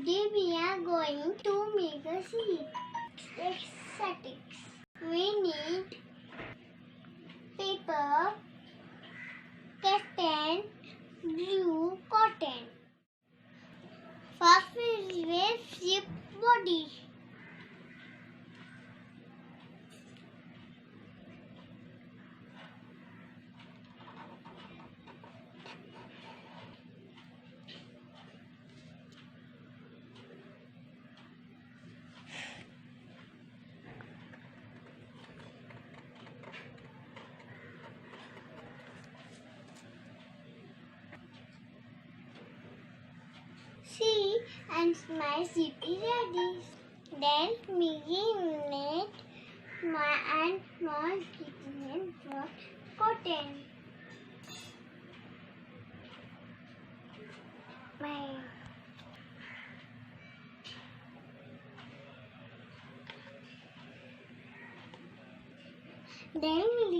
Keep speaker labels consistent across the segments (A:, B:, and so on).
A: Today we are going to make a sheep. Aesthetics. We need paper, cotton, glue, cotton. First we will sheep body. See, and my sheep is ready. Then we need my small kitten for cotton. Then we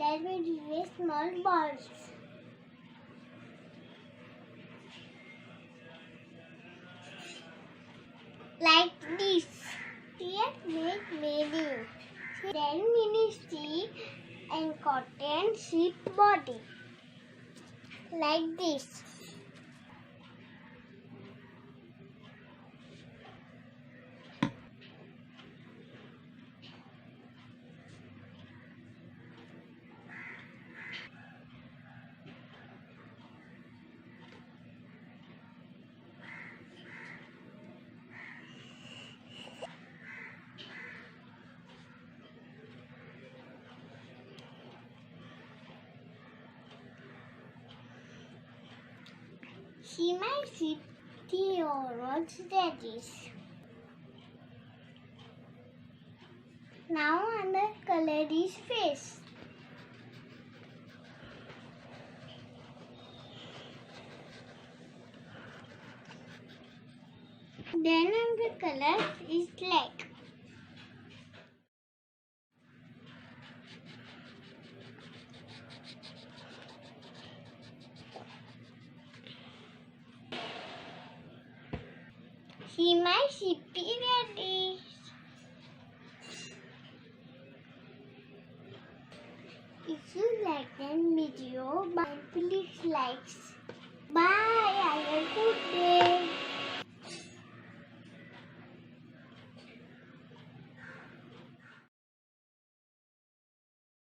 A: leave small balls. Like this. Here make weaving. Then we need sheep and cotton sheep body. Like this. See my sheep, the orange daddies. Now another color his face. Then another color is leg. See my sheepy ready. If you like the video, please like. Bye. Have a good day.